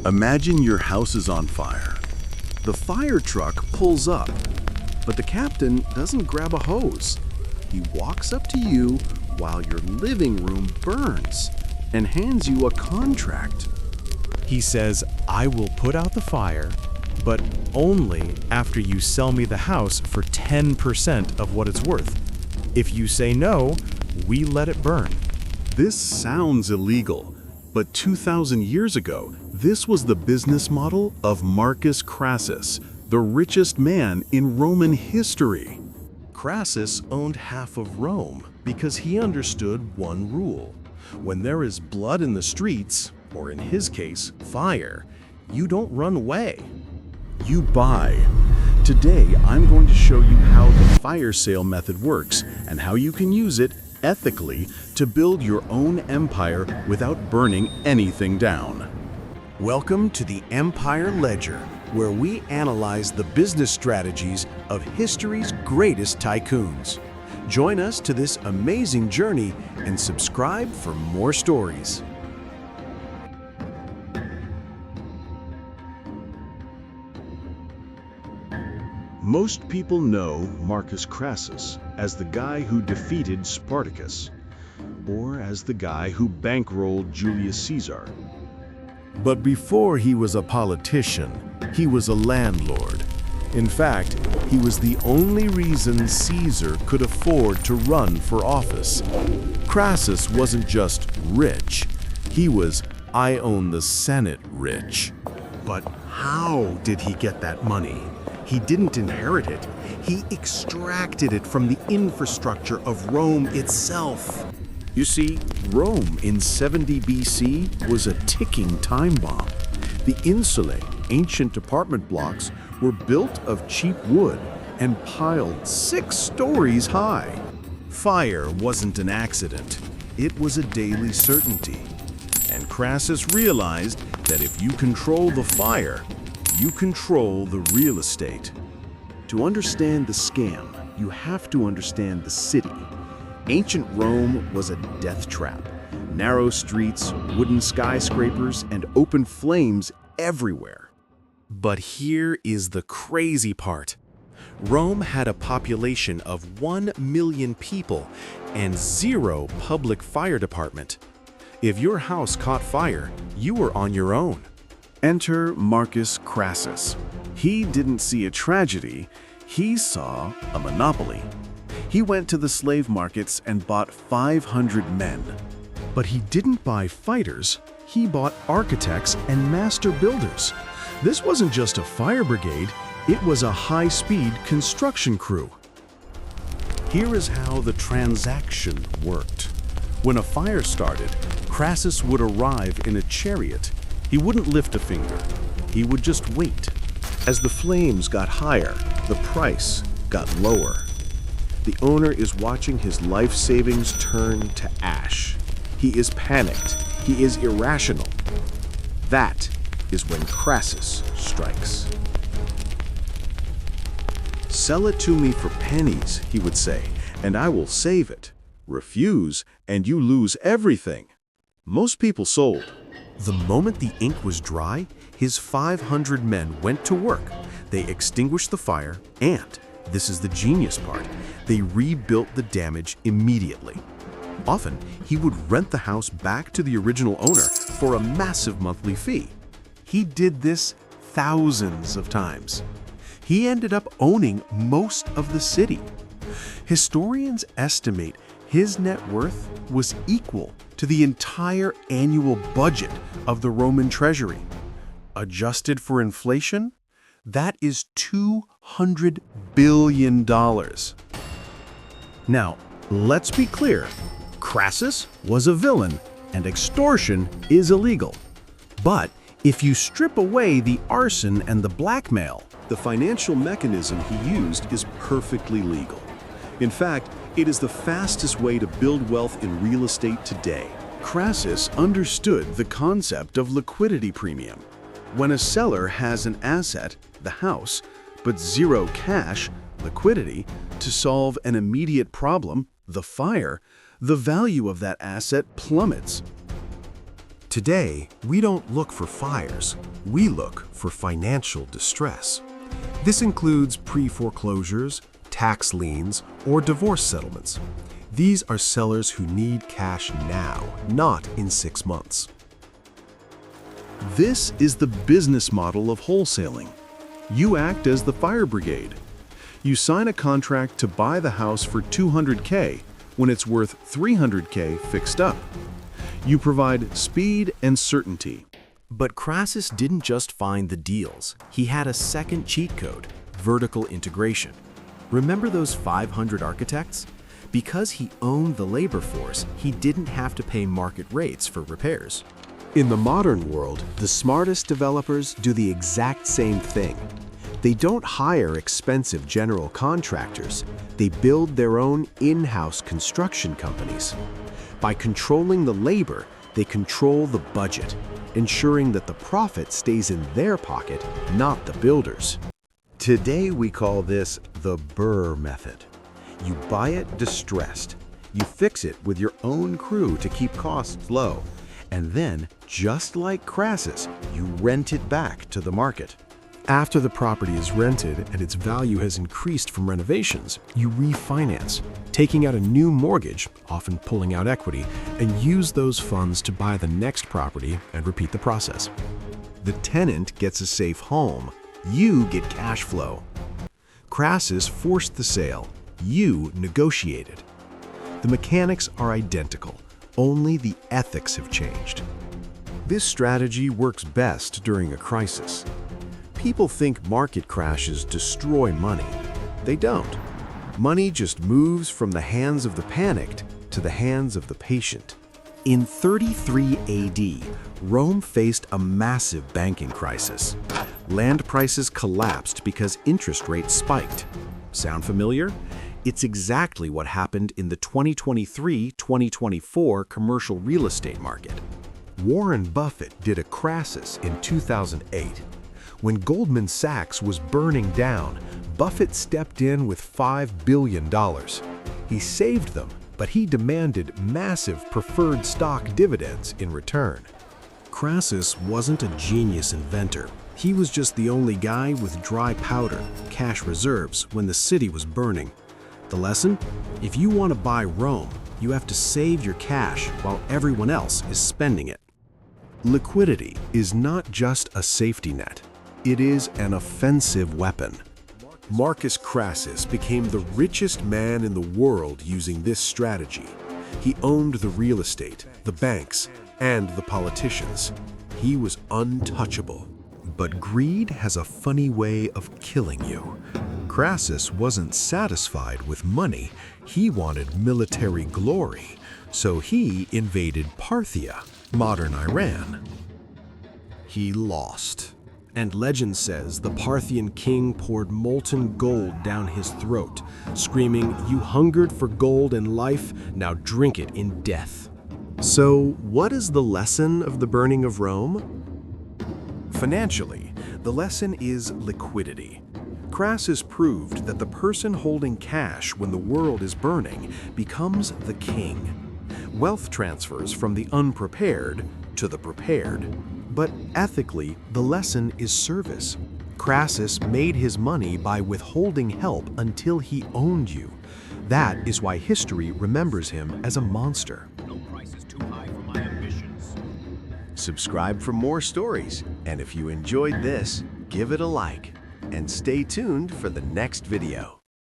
Imagine your house is on fire. The fire truck pulls up, but the captain doesn't grab a hose. He walks up to you while your living room burns and hands you a contract. He says, I will put out the fire, but only after you sell me the house for 10% of what it's worth. If you say no, we let it burn. This sounds illegal, but 2,000 years ago, this was the business model of Marcus Crassus, the richest man in Roman history. Crassus owned half of Rome because he understood one rule. When there is blood in the streets, or in his case, fire, you don't run away. You buy. Today, I'm going to show you how the fire sale method works and how you can use it ethically to build your own empire without burning anything down. Welcome to the Empire Ledger, where we analyze the business strategies of history's greatest tycoons. Join us to this amazing journey and subscribe for more stories. Most people know Marcus Crassus as the guy who defeated Spartacus, or as the guy who bankrolled Julius Caesar. But before he was a politician, he was a landlord. In fact, he was the only reason Caesar could afford to run for office. Crassus wasn't just rich, he was I own the Senate rich. But how did he get that money? He didn't inherit it. He extracted it from the infrastructure of Rome itself. You see, Rome in 70 BC was a ticking time bomb. The insulae, ancient apartment blocks, were built of cheap wood and piled 6 stories high. Fire wasn't an accident. It was a daily certainty. And Crassus realized that if you control the fire, you control the real estate. To understand the scam, you have to understand the city. Ancient Rome was a death trap. Narrow streets, wooden skyscrapers, and open flames everywhere. But here is the crazy part. Rome had a population of 1 million people and 0 public fire department. If your house caught fire, you were on your own. Enter Marcus Crassus. He didn't see a tragedy, he saw a monopoly. He went to the slave markets and bought 500 men. But he didn't buy fighters, he bought architects and master builders. This wasn't just a fire brigade, it was a high-speed construction crew. Here is how the transaction worked. When a fire started, Crassus would arrive in a chariot. He wouldn't lift a finger. He would just wait. As the flames got higher, the price got lower. The owner is watching his life savings turn to ash. He is panicked. He is irrational. That is when Crassus strikes. Sell it to me for pennies, he would say, and I will save it. Refuse, and you lose everything. Most people sold. The moment the ink was dry, his 500 men went to work. They extinguished the fire and, this is the genius part, they rebuilt the damage immediately. Often, he would rent the house back to the original owner for a massive monthly fee. He did this thousands of times. He ended up owning most of the city. Historians estimate his net worth was equal to the entire annual budget of the Roman treasury. Adjusted for inflation, that is $200 billion. Now, let's be clear. Crassus was a villain, and extortion is illegal. But if you strip away the arson and the blackmail, the financial mechanism he used is perfectly legal. In fact, it is the fastest way to build wealth in real estate today. Crassus understood the concept of liquidity premium. When a seller has an asset, the house, but 0 cash, liquidity, to solve an immediate problem, the fire, the value of that asset plummets. Today, we don't look for fires, we look for financial distress. This includes pre-foreclosures, tax liens, or divorce settlements. These are sellers who need cash now, not in 6 months. This is the business model of wholesaling. You act as the fire brigade. You sign a contract to buy the house for $200K when it's worth $300K fixed up. You provide speed and certainty. But Crassus didn't just find the deals. He had a second cheat code, vertical integration. Remember those 500 architects? Because he owned the labor force, he didn't have to pay market rates for repairs. In the modern world, the smartest developers do the exact same thing. They don't hire expensive general contractors. They build their own in-house construction companies. By controlling the labor, they control the budget, ensuring that the profit stays in their pocket, not the builder's. Today we call this the BRRRR method. You buy it distressed. You fix it with your own crew to keep costs low. And then, just like Crassus, you rent it back to the market. After the property is rented and its value has increased from renovations, you refinance, taking out a new mortgage, often pulling out equity, and use those funds to buy the next property and repeat the process. The tenant gets a safe home. You get cash flow. Crassus forced the sale. You negotiated. The mechanics are identical, only the ethics have changed. This strategy works best during a crisis. People think market crashes destroy money. They don't. Money just moves from the hands of the panicked to the hands of the patient. In 33 AD, Rome faced a massive banking crisis. Land prices collapsed because interest rates spiked. Sound familiar? It's exactly what happened in the 2023-2024 commercial real estate market. Warren Buffett did a Crassus in 2008. When Goldman Sachs was burning down, Buffett stepped in with $5 billion. He saved them, but he demanded massive preferred stock dividends in return. Crassus wasn't a genius inventor. He was just the only guy with dry powder, cash reserves, when the city was burning. The lesson? If you want to buy Rome, you have to save your cash while everyone else is spending it. Liquidity is not just a safety net. It is an offensive weapon. Marcus Crassus became the richest man in the world using this strategy. He owned the real estate, the banks, and the politicians. He was untouchable. But greed has a funny way of killing you. Crassus wasn't satisfied with money. He wanted military glory. So he invaded Parthia, modern Iran. He lost. And legend says the Parthian king poured molten gold down his throat, screaming, "You hungered for gold in life, now drink it in death." So, what is the lesson of the burning of Rome? Financially, the lesson is liquidity. Crassus proved that the person holding cash when the world is burning becomes the king. Wealth transfers from the unprepared to the prepared. But ethically, the lesson is service. Crassus made his money by withholding help until he owned you. That is why history remembers him as a monster. No price is too high for my ambitions. Subscribe for more stories, and if you enjoyed this, give it a like, and stay tuned for the next video.